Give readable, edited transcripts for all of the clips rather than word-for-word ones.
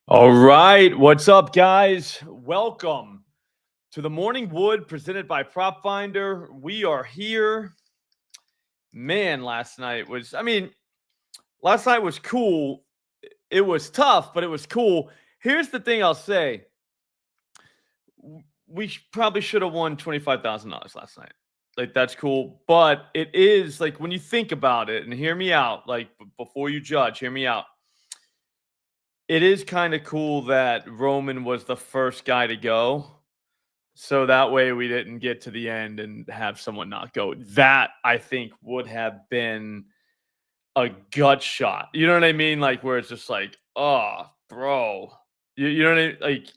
All right, what's up, guys? Welcome to the Morning Wood presented by PropFinder. We are here. Man, last night was cool. It was tough, but it was cool. Here's the thing I'll say. We probably should have won $25,000 last night. Like, that's cool. But it is, like, when you think about it, and hear me out, like, before you judge, hear me out. It is kind of cool that Roman was the first guy to go. So that way we didn't get to the end and have someone not go. That, I think, would have been a gut shot. You know what I mean? Like, where it's just like, oh, bro. You know what I mean? Like,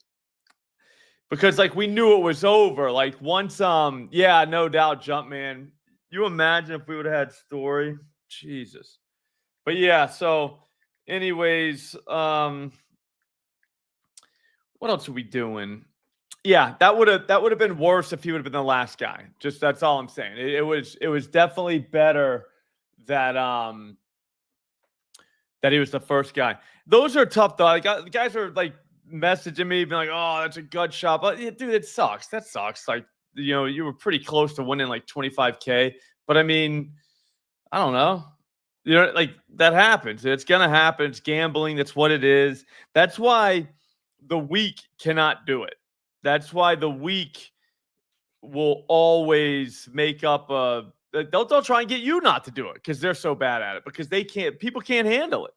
because, like, we knew it was over. Like, once, yeah, no doubt, Jumpman. You imagine if we would have had Story? Jesus. But, yeah, so... anyways, what else are we doing? Yeah, that would have been worse if he would have been the last guy. Just that's all I'm saying. It was definitely better that that he was the first guy. Those are tough though. Like, the guys are like messaging me, being like, "Oh, that's a gut shot," but yeah, dude, it sucks. That sucks. Like, you know, you were pretty close to winning like $25K, but I mean, I don't know. You know, like, that happens. It's going to happen. It's gambling. That's what it is. That's why the weak cannot do it. That's why the weak will always make up they'll try and get you not to do it because they're so bad at it, because people can't handle it.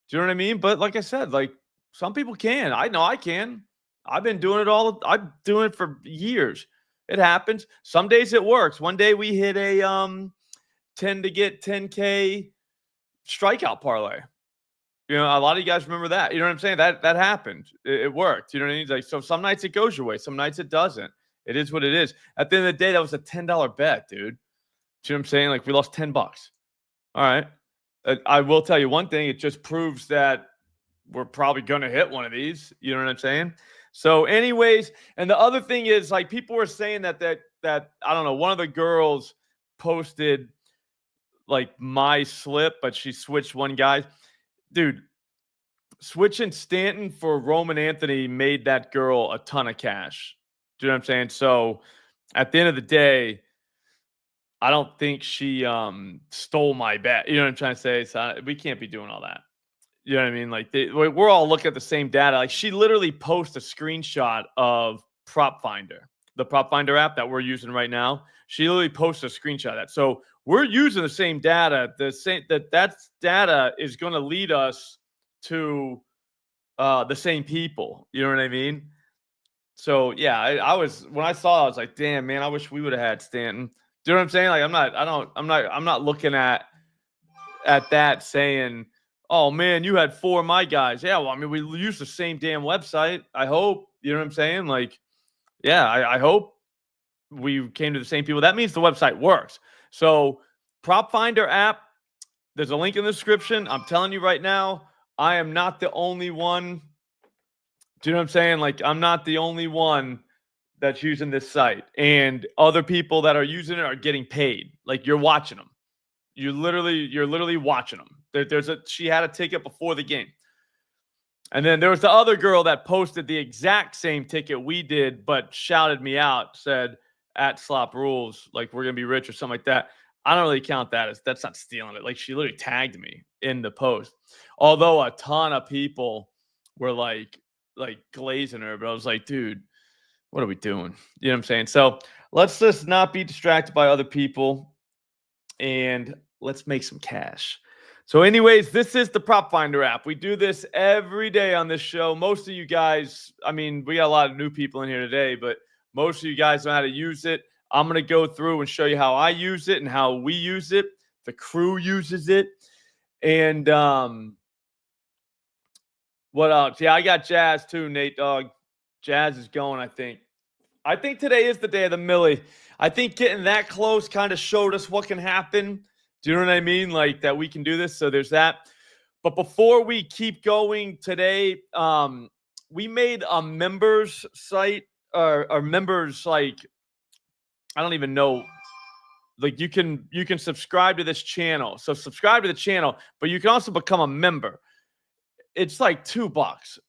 Do you know what I mean? But like I said, like, some people can. I know I can. I've been doing it I'm doing it for years. It happens. Some days it works. One day we hit a 10 to get 10K strikeout parlay. You know, a lot of you guys remember that. You know what I'm saying? That happened. It worked. You know what I mean? Like, so some nights it goes your way, some nights it doesn't. It is what it is. At the end of the day, that was a $10 bet, dude. Do you know what I'm saying? Like, we lost $10. All right. I will tell you one thing. It just proves that we're probably going to hit one of these. You know what I'm saying? So anyways, and the other thing is, like, people were saying that I don't know, one of the girls posted like my slip, but she switched one guy. Dude, switching Stanton for Roman Anthony made that girl a ton of cash. Do you know what I'm saying? So at the end of the day, I don't think she stole my bet. You know what I'm trying to say? So we can't be doing all that. You know what I mean? Like, we're all looking at the same data. Like, she literally posted a screenshot of PropFinder, the PropFinder app that we're using right now. She literally posted a screenshot of that. So we're using the same data. That data is going to lead us to the same people. You know what I mean? So yeah, I was, when I saw it, I was like, damn, man, I wish we would have had Stanton. Do you know what I'm saying? Like, I'm not looking at that saying, oh man, you had 4 of my guys. Yeah, well, I mean, we use the same damn website. I hope. You know what I'm saying? Like, yeah, I hope we came to the same people. That means the website works. So PropFinder app, there's a link in the description. I'm telling you right now, I am not the only one. Do you know what I'm saying? Like, I'm not the only one that's using this site. And other people that are using it are getting paid. Like, you're watching them. You're literally watching them. She had a ticket before the game. And then there was the other girl that posted the exact same ticket we did, but shouted me out, said, at Slop Rules, like, we're going to be rich or something like that. I don't really count that as, that's not stealing it. Like, she literally tagged me in the post. Although a ton of people were like glazing her, but I was like, dude, what are we doing? You know what I'm saying? So let's just not be distracted by other people and let's make some cash. So anyways, this is the PropFinder app. We do this every day on this show. Most of you guys, I mean, we got a lot of new people in here today, but most of you guys know how to use it. I'm going to go through and show you how I use it and how we use it. The crew uses it. And What else? Yeah, I got Jazz too, Nate Dogg. Jazz is going, I think. I think today is the day of the Millie. I think getting that close kind of showed us what can happen. Do you know what I mean? Like that we can do this. So there's that. But before we keep going today, we made a members site or members like I don't even know. Like you can subscribe to this channel. So subscribe to the channel, but you can also become a member. It's like $2.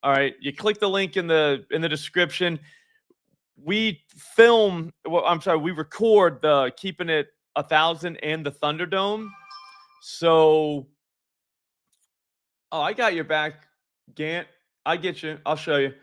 All right. You click the link in the description. We film, well, I'm sorry, we record the Keeping It 1,000 and the Thunderdome. So, oh, I got your back, Gant. I get you. I'll show you.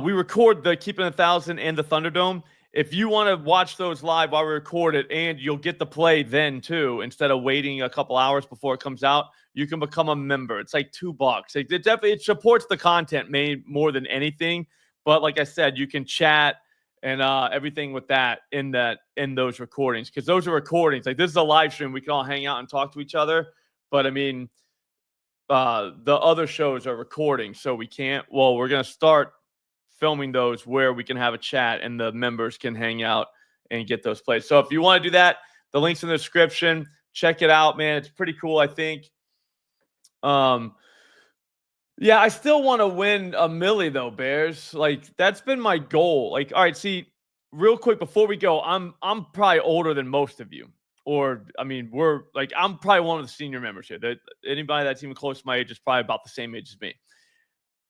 We record the Keeping It 1,000 and the Thunderdome. If you want to watch those live while we record it, and you'll get the play then too, instead of waiting a couple hours before it comes out, you can become a member. It's like $2. It definitely supports the content made more than anything. But like I said, you can chat and everything with that in those recordings, because those are recordings. Like this is a live stream. We can all hang out and talk to each other. But I mean, the other shows are recording, so we can't. Well, we're gonna start filming those where we can have a chat and the members can hang out and get those plays. So if you want to do that, the link's in the description. Check it out, man. It's pretty cool, I think. Yeah, I still want to win a milli though, Bears. Like that's been my goal. Like, all right, see, real quick before we go, I'm probably older than most of you. Or I mean, I'm probably one of the senior members here. That anybody that's even close to my age is probably about the same age as me.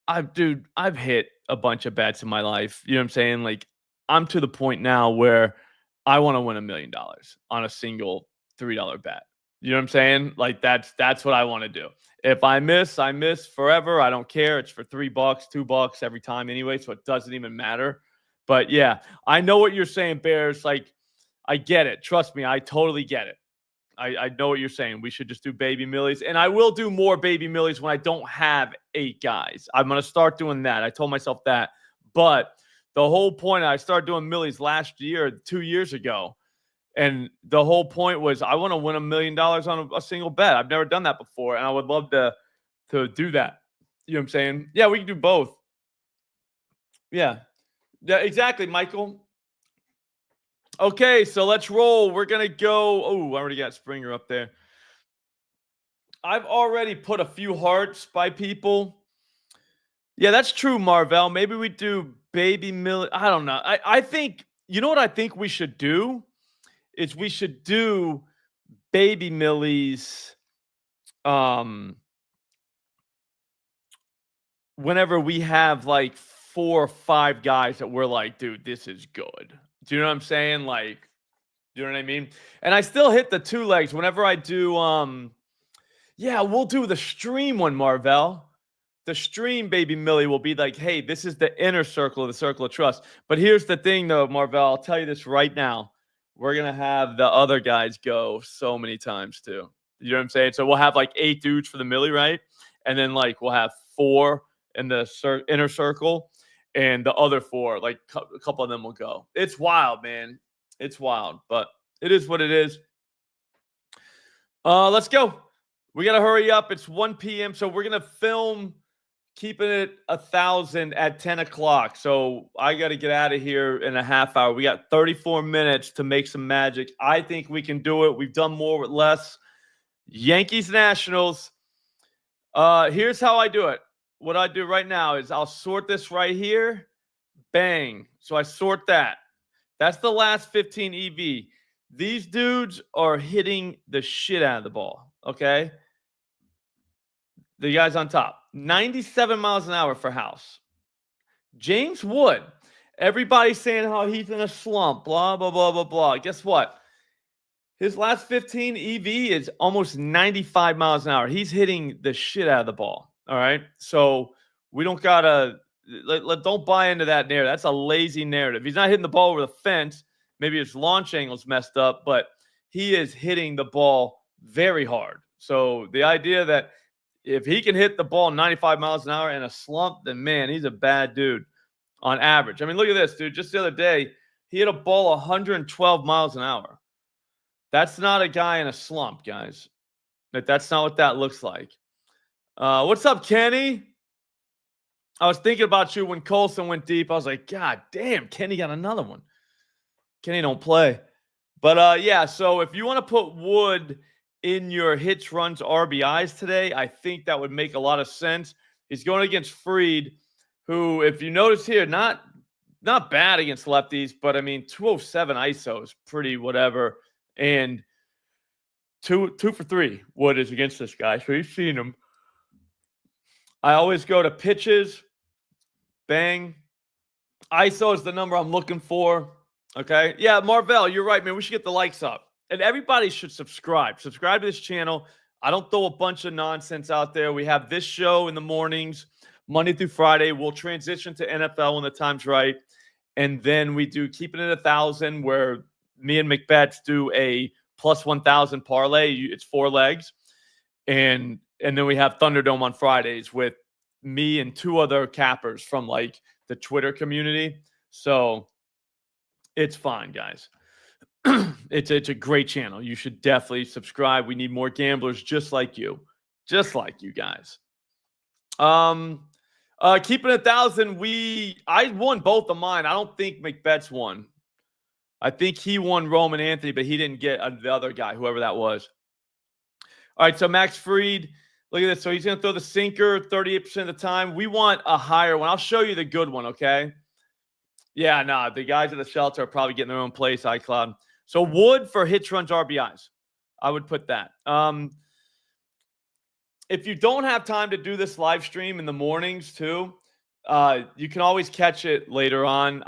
I've hit a bunch of bets in my life. You know what I'm saying? Like, I'm to the point now where I want to win $1 million on a single $3 bet. You know what I'm saying? Like, that's what I want to do. If I miss forever. I don't care. It's for $3, $2 every time anyway, so it doesn't even matter. But yeah, I know what you're saying, Bears. Like, I get it. Trust me, I totally get it. I know what you're saying. We should just do baby millies. And I will do more baby millies when I don't have 8 guys. I'm going to start doing that. I told myself that. But the whole point, I started doing millies last year, 2 years ago. And the whole point was I want to win $1 million on a single bet. I've never done that before. And I would love to do that. You know what I'm saying? Yeah, we can do both. Yeah. Yeah, exactly, Michael. Okay, so let's roll. We're going to go. Oh, I already got Springer up there. I've already put a few hearts by people. Yeah, that's true, Marvell. Maybe we do baby mill. I don't know. I think, you know what I think we should do? Is we should do baby millies whenever we have like 4 or 5 guys that we're like, dude, this is good. Do you know what I'm saying? Like, you know what I mean? And I still hit the 2 legs whenever I do. Yeah, we'll do the stream one, Marvell. The stream baby Millie will be like, hey, this is the inner circle of the circle of trust. But here's the thing, though, Marvell. I'll tell you this right now. We're gonna have the other guys go so many times too. You know what I'm saying? So we'll have like 8 dudes for the Millie, right? And then like we'll have 4 in the inner circle. And the other 4, like a couple of them will go. It's wild, man. It's wild, but it is what it is. Let's go. We got to hurry up. It's 1 p.m. So we're going to film Keeping It 1,000 at 10 o'clock. So I got to get out of here in a half hour. We got 34 minutes to make some magic. I think we can do it. We've done more with less. Yankees Nationals. Here's how I do it. What I do right now is I'll sort this right here. Bang. So I sort that. That's the last 15 EV. These dudes are hitting the shit out of the ball. Okay. The guys on top. 97 miles an hour for House. James Wood. Everybody's saying how he's in a slump. Blah, blah, blah, blah, blah. Guess what? His last 15 EV is almost 95 miles an hour. He's hitting the shit out of the ball. All right. So we don't gotta don't buy into that narrative. That's a lazy narrative. He's not hitting the ball over the fence. Maybe his launch angle's messed up, but he is hitting the ball very hard. So the idea that if he can hit the ball 95 miles an hour in a slump, then man, he's a bad dude on average. I mean, look at this, dude. Just the other day, he hit a ball 112 miles an hour. That's not a guy in a slump, guys. That's not what that looks like. What's up, Kenny? I was thinking about you when Colson went deep. I was like, God damn, Kenny got another one. Kenny don't play. But yeah, so if you want to put Wood in your hits, runs, RBIs today, I think that would make a lot of sense. He's going against Fried, who, if you notice here, not bad against lefties, but I mean, 207 ISO is pretty whatever. And two for three Wood is against this guy. So you've seen him. I always go to pitches, bang. ISO is the number I'm looking for. Okay. Yeah, Marvell, you're right, man. We should get the likes up. And everybody should subscribe. Subscribe to this channel. I don't throw a bunch of nonsense out there. We have this show in the mornings, Monday through Friday. We'll transition to NFL when the time's right. And then we do Keeping It 1,000, where me and McBets do a plus 1,000 parlay. It's 4 legs. And then we have Thunderdome on Fridays with me and 2 other cappers from like the Twitter community. So it's fine, guys. It's a great channel. You should definitely subscribe. We need more gamblers just like you guys. Keeping It 1,000. I won both of mine. I don't think McBets won. I think he won Roman Anthony, but he didn't get the other guy, whoever that was. All right, so Max Fried, look at this. So he's going to throw the sinker 38% of the time. We want a higher one. I'll show you the good one, okay? Yeah, no, the guys at the shelter are probably getting their own place, iCloud. So Wood for hits, runs, RBIs. I would put that. If you don't have time to do this live stream in the mornings too, you can always catch it later on.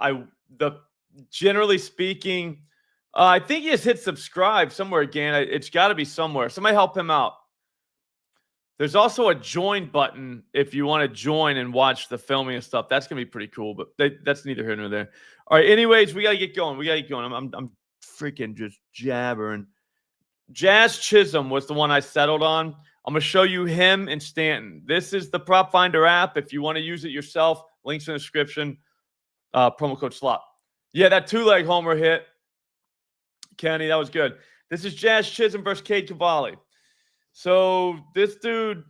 Generally speaking, I think he just hit subscribe somewhere again. It's got to be somewhere. Somebody help him out. There's also a join button if you want to join and watch the filming and stuff. That's going to be pretty cool, but that's neither here nor there. All right, anyways, we got to get going. I'm freaking just jabbering. Jazz Chisum was the one I settled on. I'm going to show you him and Stanton. This is the PropFinder app. If you want to use it yourself, links in the description. Promo code Slop. Yeah, that 2-leg homer hit. Kenny, that was good. This is Jazz Chisum versus Cade Cavalli. So this dude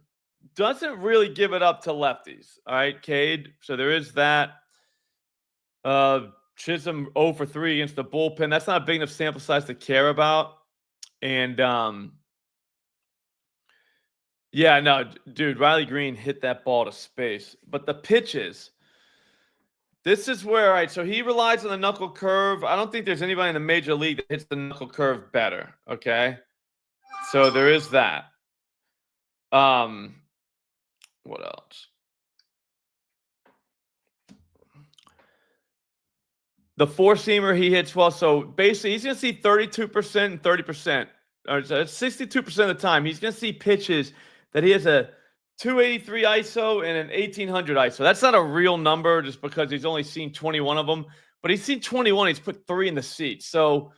doesn't really give it up to lefties. All right, Cade. So there is that. Chisum 0 for 3 against the bullpen. That's not a big enough sample size to care about. And yeah, no, dude, Riley Green hit that ball to space. But the pitches, this is where, all right, so he relies on the knuckle curve. I don't think there's anybody in the major league that hits the knuckle curve better, okay? So there is that. What else? The 4-seamer he hits well. So basically, he's going to see 32% and 30%. Or 62% of the time, he's going to see pitches that he has a 283 ISO and an 1800 ISO. That's not a real number just because he's only seen 21 of them. But he's seen 21. He's put 3 in the seat. So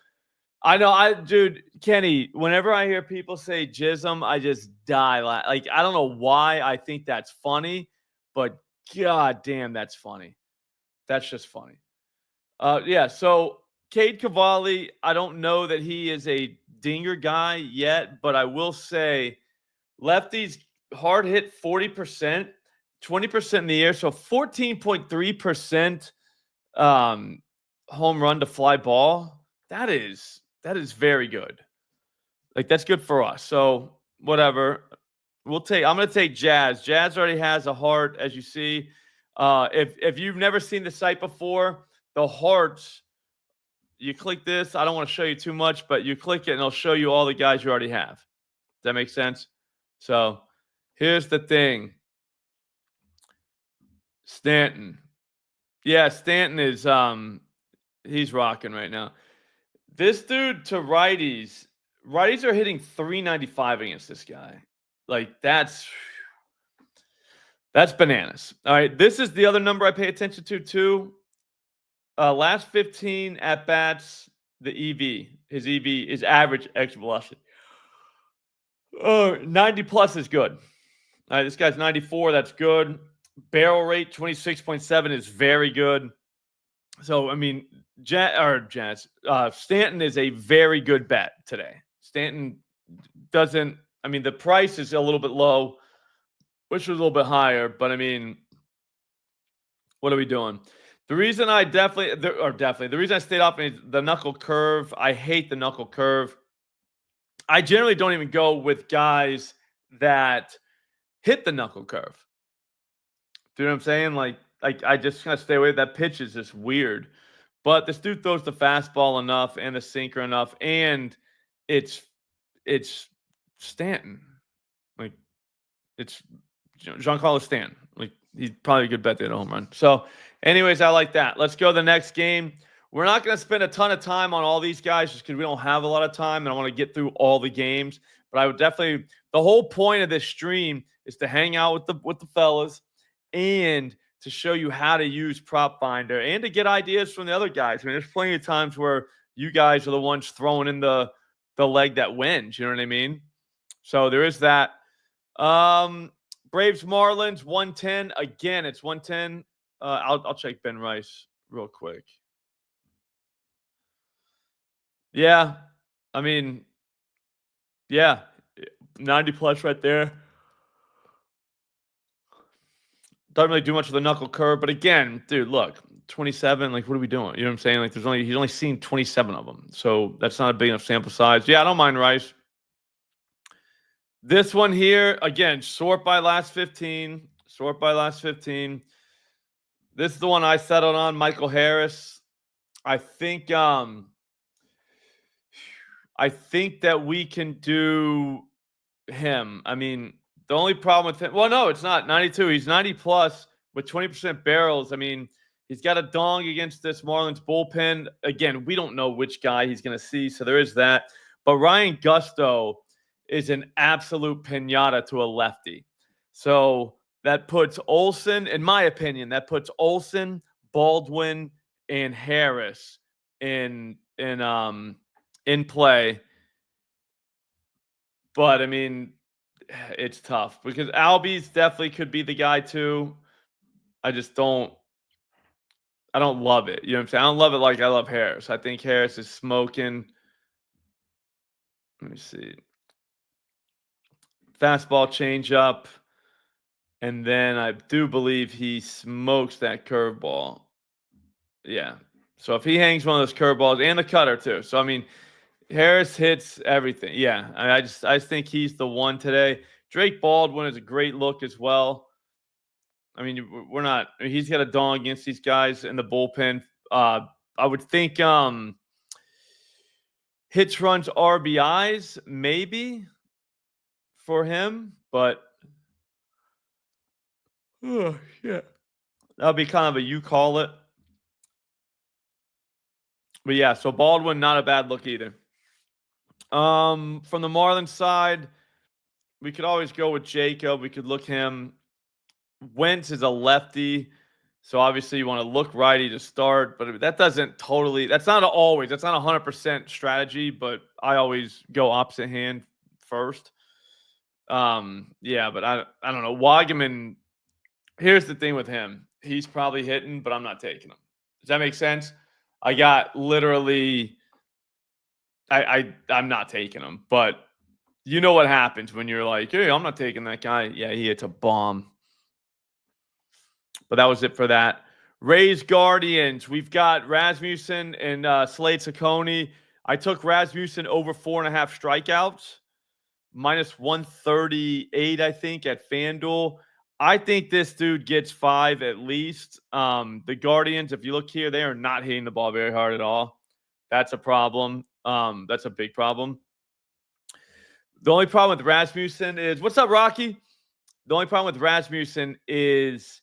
I know, dude, Kenny, whenever I hear people say Chisum, I just die. Like, I don't know why I think that's funny, but god damn, that's funny. That's just funny. Yeah, so Cade Cavalli, I don't know that he is a dinger guy yet, but I will say lefties hard hit 40%, 20% in the air, so 14.3% home run to fly ball. That is very good. Like, that's good for us. So whatever. I'm going to take Jazz. Jazz already has a heart, as you see. If you've never seen the site before, the hearts, you click this. I don't want to show you too much, but you click it and it'll show you all the guys you already have. Does that make sense? So here's the thing. Stanton. Yeah, Stanton is he's rocking right now. This dude to righties are hitting 395 against this guy. Like, that's bananas. All right, this is the other number I pay attention to too. Last 15 at bats, the EV, his average extra velocity. 90 plus is good. All right, this guy's 94. That's good. Barrel rate 26.7 is very good. So I mean, Stanton is a very good bet today. Stanton doesn't. I mean, the price is a little bit low, which was a little bit higher, but I mean, What are we doing? The reason I the reason I stayed off the knuckle curve. I hate the knuckle curve. I generally don't even go with guys that hit the knuckle curve. Do you know what I'm saying? Like I just kind of stay away. That pitch is just weird. But this dude throws the fastball enough and the sinker enough, and it's it's Stanton. Like it's Giancarlo Stanton. Like he's probably a good bet to hit a home run. So, anyways, I like that. Let's go to the next game. We're not going to spend a ton of time on all these guys just because we don't have a lot of time, and I want to get through all the games. But I would definitely. The whole point of this stream is to hang out with the fellas and to show you how to use PropFinder and to get ideas from the other guys. I mean, there's plenty of times where you guys are the ones throwing in the leg that wins. You know what I mean? So there is that. Braves Marlins 110 again. It's 110. I'll check Ben Rice real quick. Yeah, I mean, yeah, 90 plus right there. Doesn't really do much with the knuckle curve, but again, dude, look, 27. Like, what are we doing? You know what I'm saying? Like, he's only seen 27 of them, so that's not a big enough sample size. Yeah, I don't mind Rice. This one here, again, sort by last 15. Sort by last 15. This is the one I settled on, Michael Harris. I think that we can do him. I mean, the only problem with him, well, no, it's not 92. He's 90 plus with 20% barrels. I mean, he's got a dong against this Marlins bullpen. Again, we don't know which guy he's going to see, so there is that. But Ryan Gusto is an absolute pinata to a lefty. So that puts Olsen, in my opinion, Baldwin, and Harris in play. But I mean, it's tough because Albies definitely could be the guy too. I don't love it. You know what I'm saying? I don't love it like I love Harris. I think Harris is smoking. Let me see. Fastball changeup. And then I do believe he smokes that curveball. Yeah. So if he hangs one of those curveballs and the cutter too. So I mean, Harris hits everything. Yeah. I just think he's the one today. Drake Baldwin is a great look as well. I mean, he's got a dong against these guys in the bullpen. I would think hits, runs, RBIs maybe for him, but oh, yeah. That'll be kind of a you call it. But yeah, so Baldwin, not a bad look either. From the Marlins side, we could always go with Jacob. We could look him. Wentz is a lefty, so obviously you want to look righty to start, but that's not 100% strategy, but I always go opposite hand first. Yeah, but I don't know. Wagaman, here's the thing with him. He's probably hitting, but I'm not taking him. Does that make sense? I got literally I'm not taking him, but you know what happens when you're like, hey, I'm not taking that guy. Yeah, he hits a bomb. But that was it for that. Rays Guardians. We've got Rasmussen and Slade Ciccone. I took Rasmussen over 4.5 strikeouts, minus 138, I think, at FanDuel. I think this dude gets 5 at least. The Guardians, if you look here, they are not hitting the ball very hard at all. That's a problem. That's a big problem. The only problem with Rasmussen is, what's up, Rocky? The only problem with Rasmussen is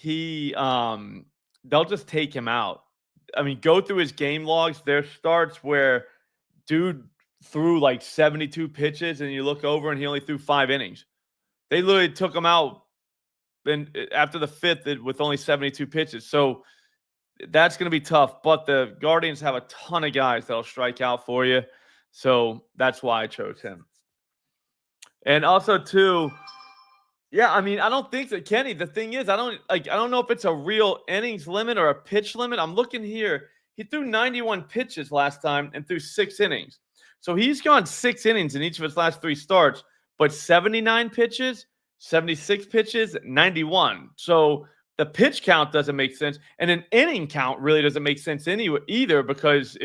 they'll just take him out. I mean, go through his game logs. There starts where dude threw like 72 pitches, and you look over and he only threw 5 innings. They literally took him out after the 5th with only 72 pitches. So that's going to be tough. But the Guardians have a ton of guys that'll strike out for you. So that's why I chose him. And also, too, yeah, I mean, I don't think that, Kenny, the thing is, I don't know if it's a real innings limit or a pitch limit. I'm looking here. He threw 91 pitches last time and threw 6 innings. So he's gone 6 innings in each of his last 3 starts, but 79 pitches, 76 pitches, 91. So the pitch count doesn't make sense, and an inning count really doesn't make sense either because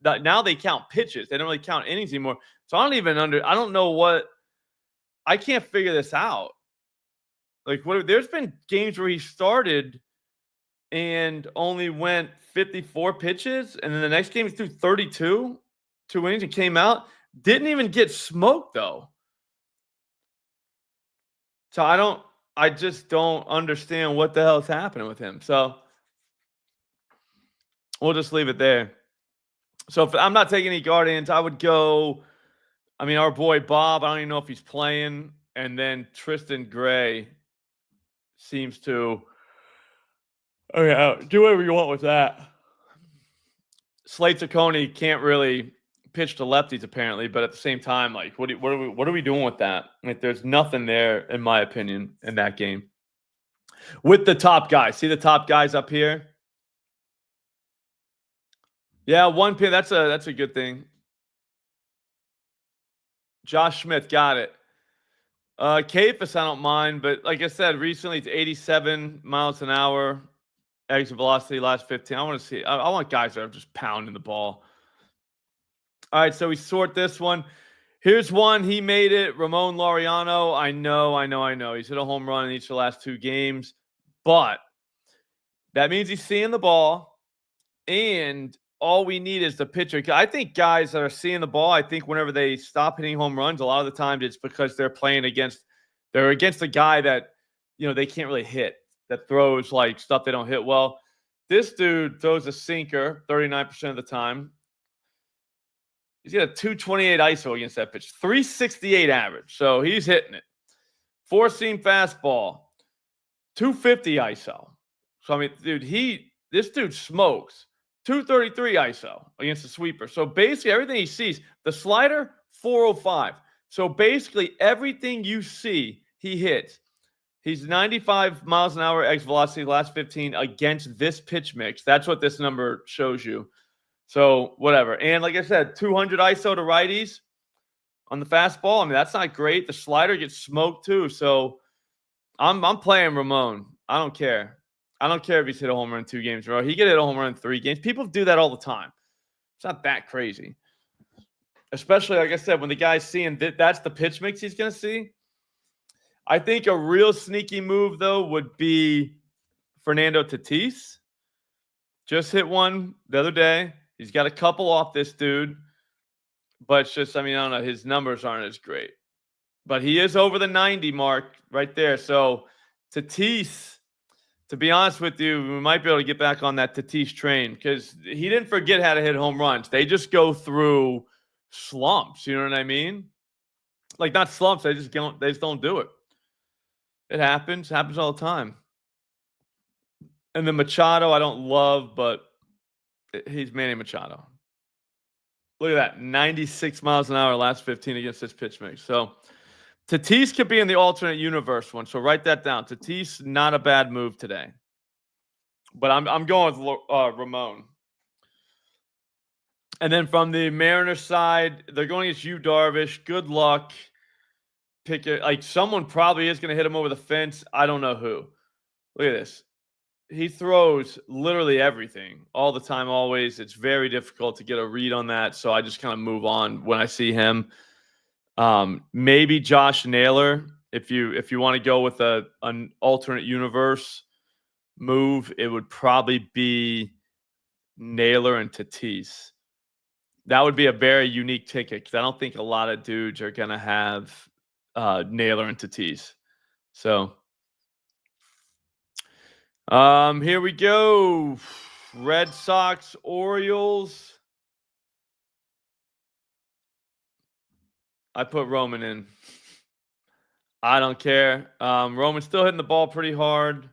now they count pitches. They don't really count innings anymore. So I don't know what. I can't figure this out. Like, there's been games where he started and only went 54 pitches, and then the next game he threw 32, 2 innings, and came out. Didn't even get smoked though. So I just don't understand what the hell is happening with him. So we'll just leave it there. So if I'm not taking any Guardians, I would go. I mean, our boy Bob, I don't even know if he's playing. And then Tristan Gray seems to. Okay, do whatever you want with that. Slate Ciccone can't really pitch to lefties apparently, but at the same time, like, what are we doing with that? Like, there's nothing there, in my opinion, in that game. With the top guys, see the top guys up here. Yeah, 1 pin. That's a good thing. Josh Smith, got it. Kafis, I don't mind, but like I said, recently it's 87 miles an hour exit velocity last 15. I want to see. I want guys that are just pounding the ball. All right, so we sort this one. Here's one. He made it. Ramon Laureano. I know. He's hit a home run in each of the last 2 games, but that means he's seeing the ball, and all we need is the pitcher. I think guys that are seeing the ball, I think whenever they stop hitting home runs, a lot of the time it's because they're against a guy that, they can't really hit, that throws like stuff they don't hit well. This dude throws a sinker 39% of the time. He's got a 228 ISO against that pitch, 368 average. So he's hitting it. 4-seam fastball, 250 ISO. So I mean, this dude smokes. 233 ISO against the sweeper. So basically everything he sees, the slider, 405. So basically everything you see, he hits. He's 95 miles an hour exit velocity last 15 against this pitch mix. That's what this number shows you. So whatever. And like I said, 200 ISO to righties on the fastball. I mean, that's not great. The slider gets smoked too. So I'm playing Ramon. I don't care. I don't care if he's hit a home run 2 games in a row. He could hit a home run in 3 games. People do that all the time. It's not that crazy. Especially, like I said, when the guy's seeing that's the pitch mix he's going to see. I think a real sneaky move, though, would be Fernando Tatis. Just hit one the other day. He's got a couple off this dude. But it's just, I mean, I don't know. His numbers aren't as great. But he is over the 90 mark right there. So Tatis, to be honest with you, we might be able to get back on that Tatis train because he didn't forget how to hit home runs. They just go through slumps. You know what I mean? Like, not slumps. They just don't do it. It happens. Happens all the time. And then Machado, I don't love, but he's Manny Machado. Look at that. 96 miles an hour last 15 against this pitch mix. So Tatis could be in the alternate universe one. So write that down. Tatis, not a bad move today. But I'm going with Ramon. And then from the Mariners side, they're going against Yu Darvish. Good luck. Pick it. Like, someone probably is going to hit him over the fence. I don't know who. Look at this. He throws literally everything all the time, always. It's very difficult to get a read on that. So I just kind of move on when I see him. Maybe Josh Naylor. If you want to go with an alternate universe move, it would probably be Naylor and Tatis. That would be a very unique ticket because I don't think a lot of dudes are going to have Naylor and Tatis. So here we go. Red Sox, Orioles. I put Roman in. I don't care. Roman's still hitting the ball pretty hard.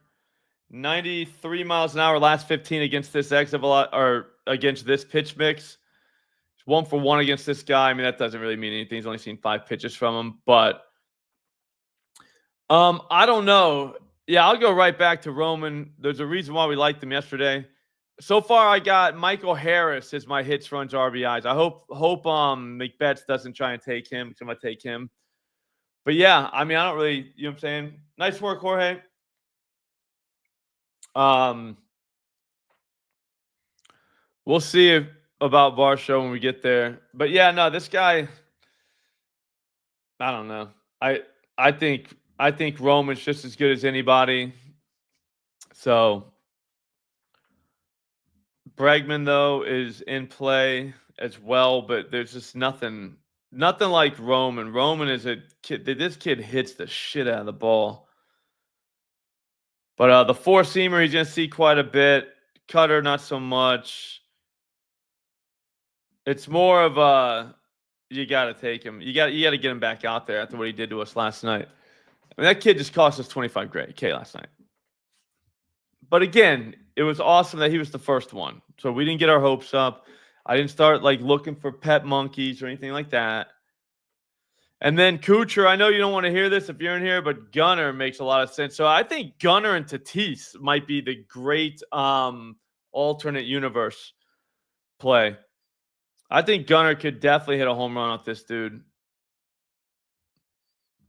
93 miles an hour last 15 against this against this pitch mix. It's 1 for 1 against this guy. I mean, that doesn't really mean anything. He's only seen 5 pitches from him, but I don't know. Yeah, I'll go right back to Roman. There's a reason why we liked him yesterday. So far, I got Michael Harris as my hits, runs, RBIs. I hope McBetts doesn't try and take him because I'm going to take him. But yeah, I mean, I don't really, you know what I'm saying? Nice work, Jorge. We'll see about Varsho when we get there. But yeah, no, this guy, I don't know. I I think I think Roman's just as good as anybody. So Bregman though is in play as well, but there's just nothing like Roman. Roman is a kid. This kid hits the shit out of the ball. But the four seamer he's gonna see quite a bit. Cutter not so much. It's more of a you got to take him. You got to get him back out there after what he did to us last night. I mean, that kid just cost us 25 K last night. But again, it was awesome that he was the first one. So we didn't get our hopes up. I didn't start like looking for pet monkeys or anything like that. And then Kuchar, I know you don't want to hear this if you're in here, but Gunnar makes a lot of sense. So I think Gunnar and Tatis might be the great alternate universe play. I think Gunnar could definitely hit a home run off this dude.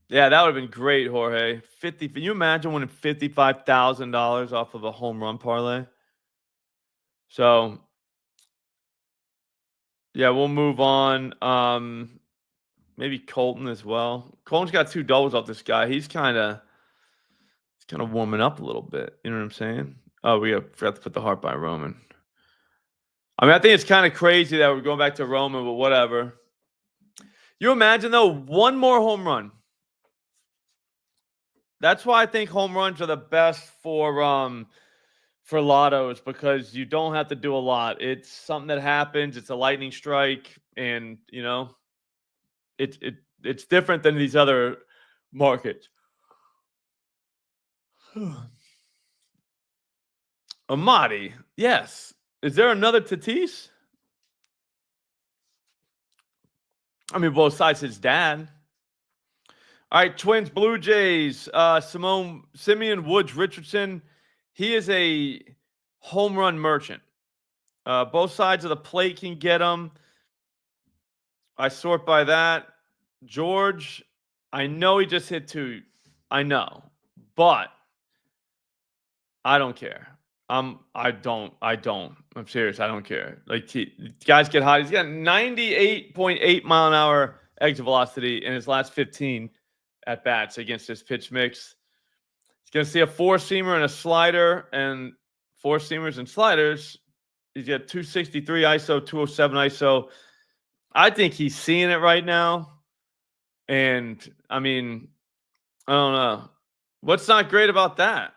Yeah, that would have been great, Jorge. Can you imagine winning $55,000 off of a home run parlay? So, yeah, we'll move on. Maybe Colton as well. Colton's got 2 doubles off this guy. He's kind of warming up a little bit. You know what I'm saying? Oh, we forgot to put the heart by Roman. I mean, I think it's kind of crazy that we're going back to Roman, but whatever. You imagine though, one more home run. That's why I think home runs are the best for lottos, because you don't have to do a lot. It's something that happens. It's a lightning strike, and it's different than these other markets. Amadi, yes. Is there another Tatis? I mean, both sides his dad. All right, Twins, Blue Jays, Simeon Woods Richardson. He is a home run merchant. Both sides of the plate can get him. I sort by that. George, I know he just hit 2. I know, but I don't care. I don't. I'm serious. I don't care. Like, guys get hot. He's got 98.8 mile an hour exit velocity in his last 15 at bats against this pitch mix. He's going to see a 4-seamer and a slider, and 4-seamers and sliders. He's got 263 ISO, 207 ISO. I think he's seeing it right now. And I mean, I don't know. What's not great about that?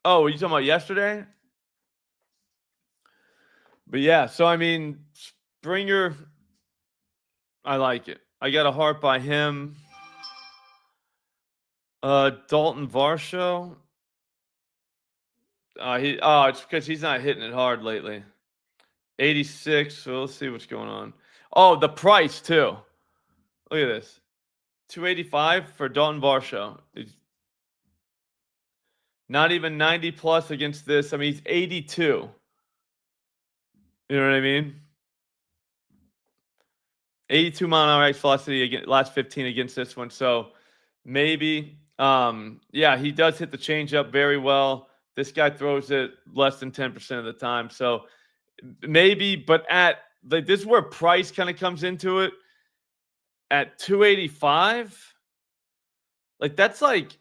Oh, are you talking about yesterday? But yeah, so I mean, Springer, I like it. I got a heart by him. Dalton Varsho. It's because he's not hitting it hard lately. 86. So let's see what's going on. Oh, the price too. Look at this. 285 for Dalton Varsho. It's not even 90 plus against this. I mean, he's 82. You know what I mean? 82 mile an hour X velocity against last 15 against this one. So maybe, yeah, he does hit the changeup very well. This guy throws it less than 10% of the time. So maybe, but this is where price kind of comes into it. At 285, like that's like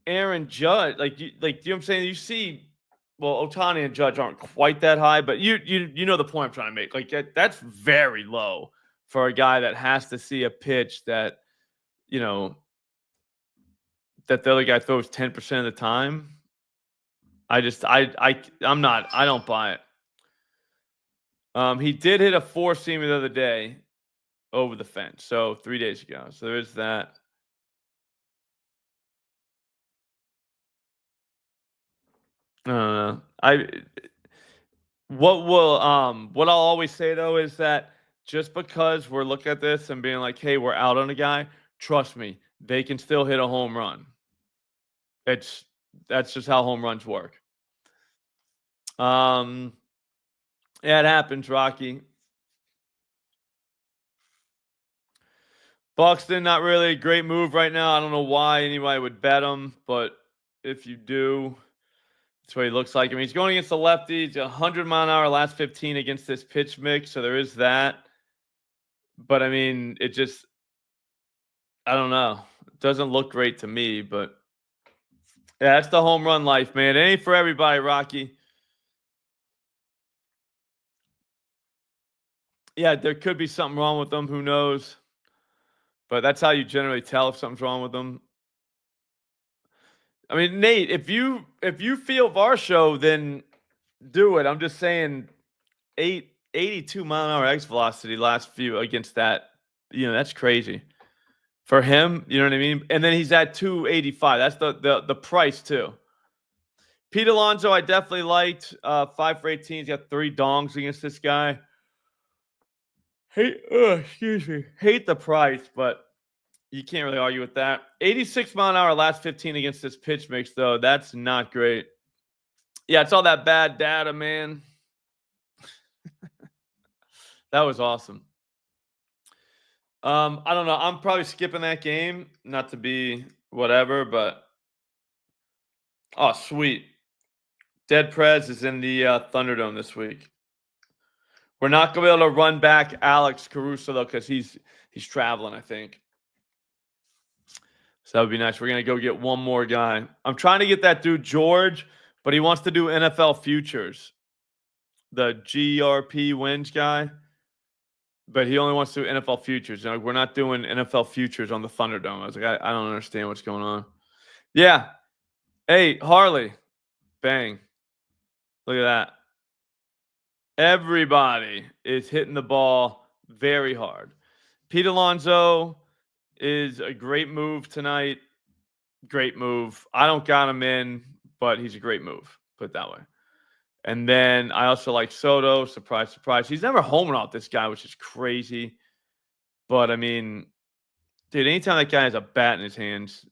Aaron Judge. Like you know what I'm saying? You see, well, Ohtani and Judge aren't quite that high, but you know the point I'm trying to make. Like that's very low for a guy that has to see a pitch that, that the other guy throws 10% of the time. I don't buy it. He did hit a 4-seamer the other day over the fence. So 3 days ago. So there's that. I don't know. What I'll always say though is that just because we're looking at this and being like, hey, we're out on a guy, trust me, they can still hit a home run. That's just how home runs work. Yeah, it happens, Rocky. Buxton, not really a great move right now. I don't know why anybody would bet him, but if you do, That's what he looks like. I mean, he's going against the lefty. He's 100-mile-an-hour last 15 against this pitch mix, so there is that. But, I mean, it just – I don't know. It doesn't look great to me, but yeah, that's the home run life, man. It ain't for everybody, Rocky. Yeah, there could be something wrong with them. Who knows? But that's how you generally tell if something's wrong with them. I mean, Nate, if you feel Varsho, then do it. I'm just saying 82-mile-an-hour X velocity last few against that. That's crazy. For him, you know what I mean? And then he's at 285. That's the price too. Pete Alonso, I definitely liked. 5 for 18. He's got 3 dongs against this guy. Hate the price, but you can't really argue with that. 86-mile-an-hour last 15 against this pitch mix, though. That's not great. Yeah, it's all that bad data, man. That was awesome. I don't know. I'm probably skipping that game. Not to be whatever, but oh, sweet. Dead Prez is in the Thunderdome this week. We're not going to be able to run back Alex Caruso, though, because he's traveling, I think. So that would be nice. We're going to go get one more guy. I'm trying to get that dude, George, but he wants to do NFL futures. The GRP wins guy. But he only wants to do NFL futures. We're not doing NFL futures on the Thunderdome. I was like, I don't understand what's going on. Yeah. Hey, Harley. Bang. Look at that. Everybody is hitting the ball very hard. Pete Alonso is a great move tonight. Great move. I don't got him in, but he's a great move. Put it that way. And then I also like Soto. Surprise, surprise. He's never homered off this guy, which is crazy. But, I mean, dude, anytime that guy has a bat in his hands,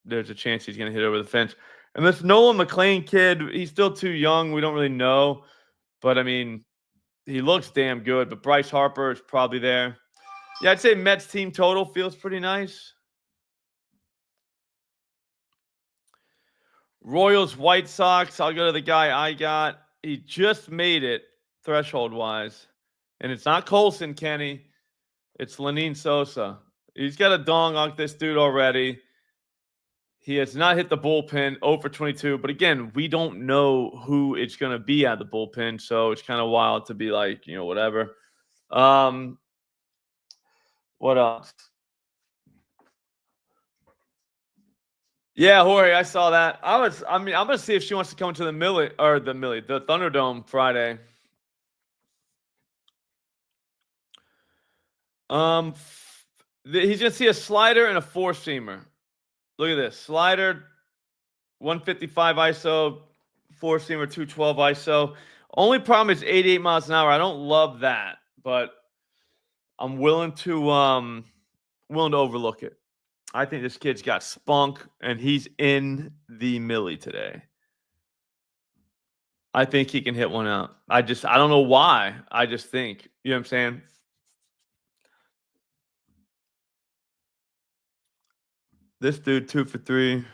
there's a chance he's going to hit over the fence. And this Nolan McLean kid, he's still too young. We don't really know. But, I mean, he looks damn good. But Bryce Harper is probably there. Yeah, I'd say Mets team total feels pretty nice. Royals, White Sox. I'll go to the guy I got. He just made it threshold-wise. And it's not Colson, Kenny. It's Lenyn Sosa. He's got a dong on this dude already. He has not hit the bullpen, 0 for 22. But again, we don't know who it's going to be at the bullpen. So it's kind of wild to be like, whatever. What else? Yeah, Jorge, I saw that. I'm gonna see if she wants to come to the Thunderdome Friday. He's gonna see a slider and a 4-seamer. Look at this slider, 155 ISO, 4-seamer, 212 ISO. Only problem is 88 miles an hour. I don't love that, but I'm willing to overlook it. I think this kid's got spunk, and he's in the Millie today. I think he can hit one out. I don't know why. I just think. You know what I'm saying? This dude, 2 for 3.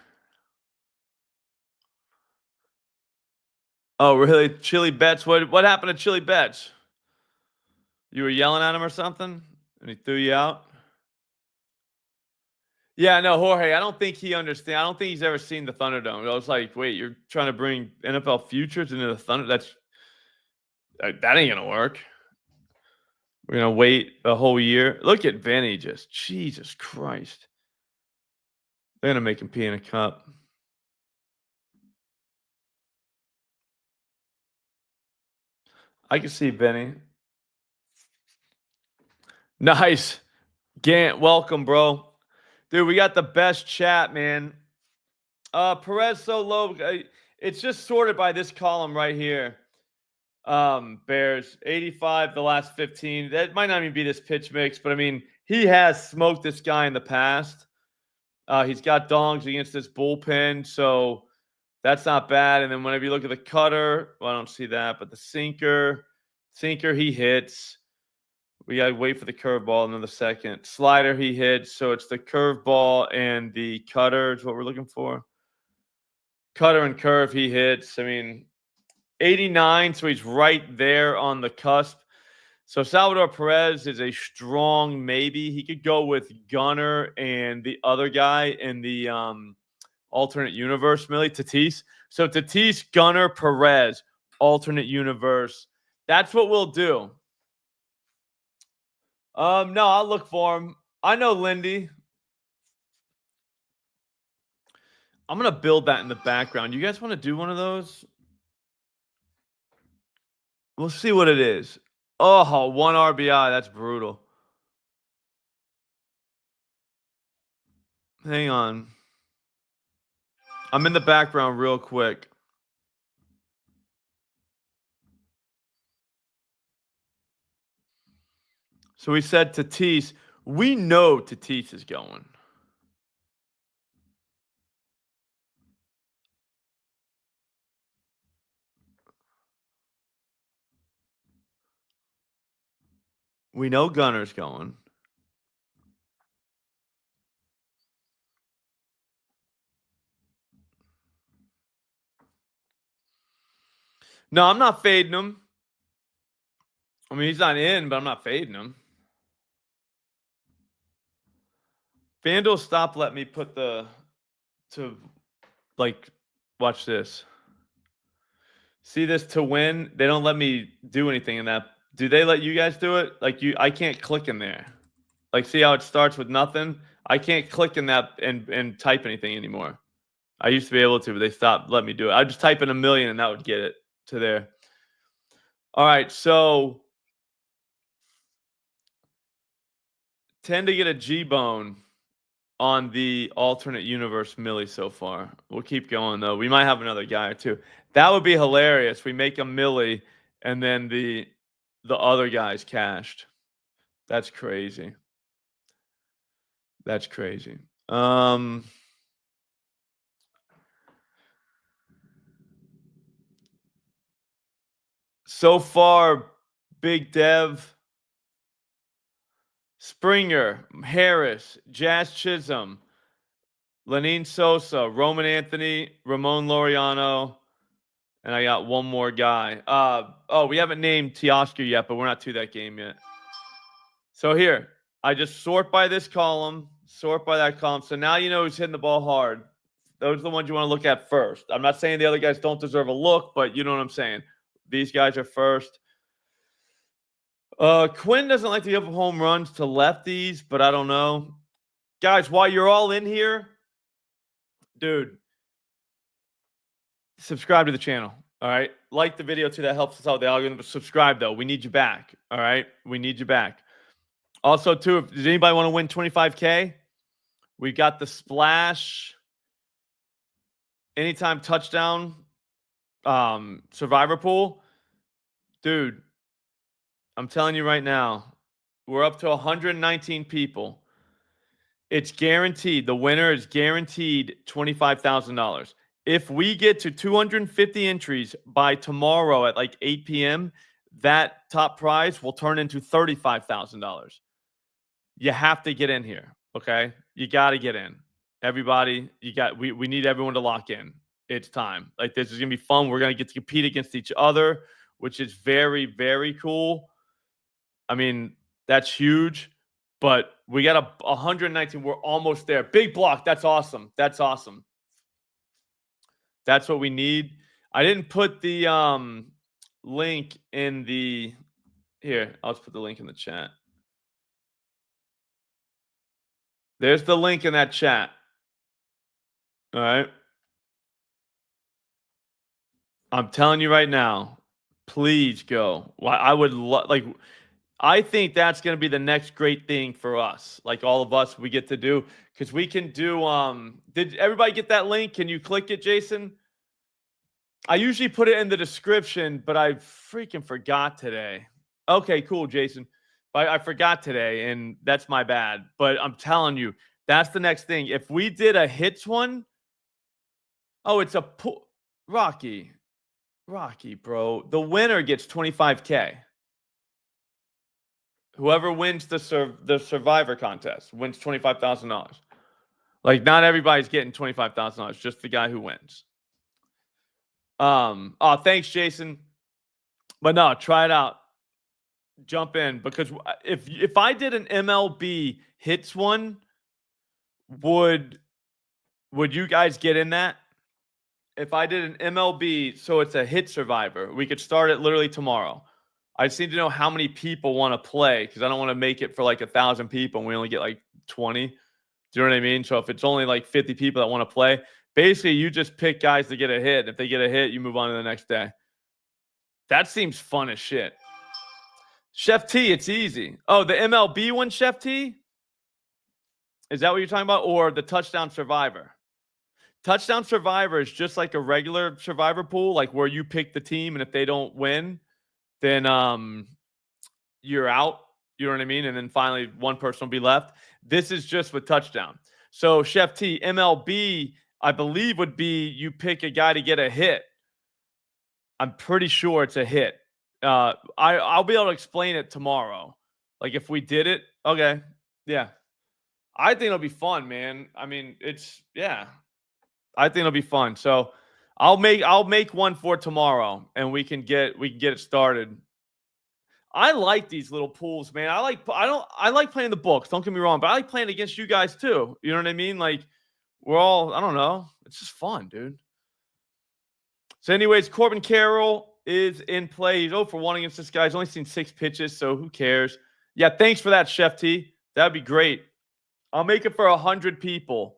Oh, really? Chili Betts? What happened to Chili Betts? You were yelling at him or something, and he threw you out? Yeah, no, Jorge, I don't think he understands. I don't think he's ever seen the Thunderdome. I was like, wait, you're trying to bring NFL futures into the Thunder? That ain't going to work. We're going to wait a whole year. Look at Vinny just. Jesus Christ. They're going to make him pee in a cup. I can see Vinny. Nice. Gant, welcome, bro. Dude, we got the best chat, man. Perez so low. It's just sorted by this column right here. Bears 85 the last 15. That might not even be this pitch mix, but I mean, he has smoked this guy in the past. He's got dongs against this bullpen, so that's not bad. And then whenever you look at the cutter, well, I don't see that, but the sinker, he hits. We got to wait for the curveball another second. Slider, he hits. So it's the curveball and the cutter is what we're looking for. Cutter and curve, he hits. I mean, 89, so he's right there on the cusp. So Salvador Perez is a strong maybe. He could go with Gunnar and the other guy in the alternate universe, Millie, Tatis. So Tatis, Gunnar, Perez, alternate universe. That's what we'll do. No, I'll look for him. I know Lindy. I'm gonna build that in the background. You guys want to do one of those? We'll see what it is. Oh, 1 RBI. That's brutal. Hang on. I'm in the background real quick. So we said Tatis. We know Tatis is going. We know Gunner's going. No, I'm not fading him. I mean, he's not in, but I'm not fading him. FanDuel stopped letting me put watch this. See this to win? They don't let me do anything in that. Do they let you guys do it? I can't click in there. Like, see how it starts with nothing? I can't click in that and type anything anymore. I used to be able to, but they stopped letting me do it. I just type in 1 million and that would get it to there. All right, so tend to get a G-bone on the alternate universe Millie so far. We'll keep going, though. We might have another guy or two. That would be hilarious. We make a Millie and then the other guy's cashed. That's crazy. That's crazy. So far, Big Dev, Springer, Harris, Jazz Chisum, Lenine Sosa, Roman Anthony, Ramon Laureano, and I got one more guy. We haven't named Teoscar yet, but we're not to that game yet. So here, I just sort by this column, sort by that column. So now you know who's hitting the ball hard. Those are the ones you want to look at first. I'm not saying the other guys don't deserve a look, but you know what I'm saying. These guys are first. Quinn doesn't like to give home runs to lefties, but I don't know. Guys, while you're all in here, dude, subscribe to the channel. All right. Like the video too. That helps us out with the algorithm. But subscribe, though. We need you back. All right. We need you back. Also, too, does anybody want to win 25K? We got the splash anytime touchdown survivor pool. Dude, I'm telling you right now, we're up to 119 people. It's guaranteed. The winner is guaranteed $25,000. If we get to 250 entries by tomorrow at like 8 p.m., that top prize will turn into $35,000. You have to get in here, okay? You got to get in. Everybody, we need everyone to lock in. It's time. Like, this is going to be fun. We're going to get to compete against each other, which is very, very cool. I mean, that's huge. But we got 119. We're almost there. Big block. That's awesome. That's awesome. That's what we need. I didn't put the link in the here. I'll just put the link in the chat. There's the link in that chat. All right. I'm telling you right now, please go. I would I think that's going to be the next great thing for us. Like, all of us, we get to do, because we can do did everybody get that link? Can you click it, Jason? I usually put it in the description, but I freaking forgot today. Okay, cool, Jason. But I forgot today, and that's my bad. But I'm telling you, that's the next thing. If we did a hits one, oh, it's a pool. Rocky, bro. The winner gets 25K. Whoever wins the Survivor contest wins $25,000. Like, not everybody's getting $25,000. Just the guy who wins. Oh, thanks, Jason. But no, try it out. Jump in, because if I did an MLB hits one, would you guys get in that? If I did an MLB, so it's a hit survivor, we could start it literally tomorrow. I just need to know how many people want to play, because I don't want to make it for like 1,000 people and we only get like 20. Do you know what I mean? So if it's only like 50 people that want to play, basically you just pick guys to get a hit. If they get a hit, you move on to the next day. That seems fun as shit. Chef T, it's easy. Oh, the MLB one, Chef T? Is that what you're talking about? Or the touchdown survivor? Touchdown survivor is just like a regular survivor pool, like where you pick the team, and if they don't win, then you're out. You know what I mean? And then finally one person will be left. This is just with touchdown. So Chef T, MLB, I believe, would be you pick a guy to get a hit. I'm pretty sure it's a hit. I'll be able to explain it tomorrow. Like if we did it, okay, yeah. I think it'll be fun, man. I mean, I think it'll be fun. So I'll make one for tomorrow, and we can get it started. I like these little pools, man. I like playing the books. Don't get me wrong, but I like playing against you guys too. You know what I mean? Like we're all, I don't know. It's just fun, dude. So, anyways, Corbin Carroll is in play. He's 0 for 1 against this guy. He's only seen 6 pitches, so who cares? Yeah, thanks for that, Chef T. That'd be great. I'll make it for 100 people.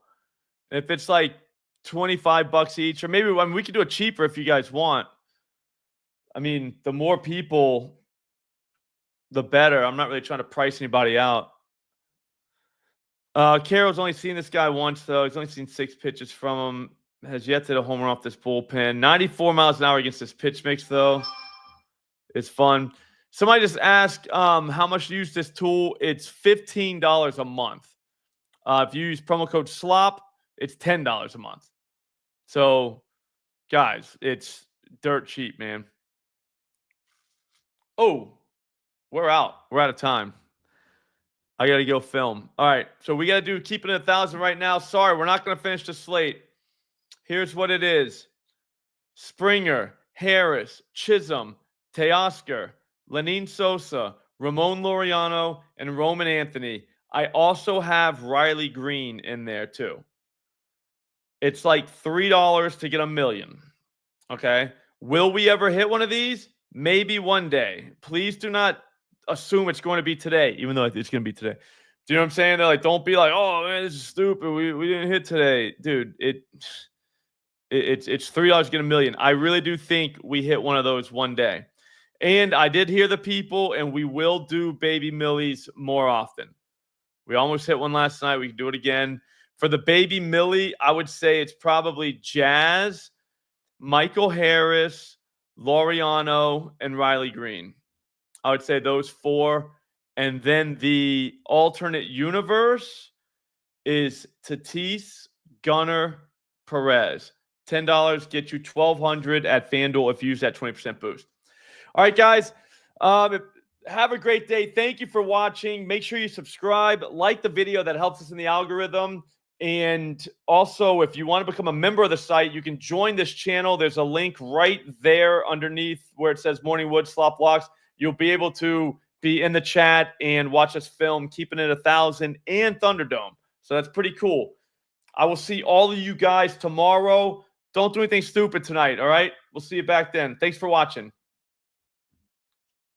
If it's like $25 each, or maybe we could do it cheaper if you guys want. I mean, the more people, the better. I'm not really trying to price anybody out. Carroll's only seen this guy once, though. He's only seen 6 pitches from him. Has yet to hit a home run off this bullpen. 94 miles an hour against this pitch mix, though. It's fun. Somebody just asked how much to use this tool. It's $15 a month. If you use promo code SLOP, it's $10 a month. So, guys, it's dirt cheap, man. Oh, we're out. We're out of time. I got to go film. All right, so we got to do keeping it 1,000 right now. Sorry, we're not going to finish the slate. Here's what it is. Springer, Harris, Chisum, Teoscar, Lenine Sosa, Ramon Laureano, and Roman Anthony. I also have Riley Green in there too. It's like $3 to get $1 million. Okay. Will we ever hit one of these? Maybe one day. Please do not assume it's going to be today, even though it's going to be today. Do you know what I'm saying? They're like, don't be like, oh man, this is stupid. We didn't hit today. Dude, it's $3 to get $1 million. I really do think we hit one of those one day. And I did hear the people, and we will do Baby Millies more often. We almost hit one last night. We can do it again. For the Baby Millie, I would say it's probably Jazz, Michael Harris, Laureano, and Riley Green. I would say those 4. And then the alternate universe is Tatis, Gunnar, Perez. $10 get you $1,200 at FanDuel if you use that 20% boost. All right, guys. Have a great day. Thank you for watching. Make sure you subscribe, like the video. That helps us in the algorithm. And also, if you want to become a member of the site, you can join this channel. There's a link right there underneath where it says Morning Wood Slop Blocks. You'll be able to be in the chat and watch us film Keeping It 1,000 and Thunderdome. So that's pretty cool. I will see all of you guys tomorrow. Don't do anything stupid tonight, all right? We'll see you back then. Thanks for watching.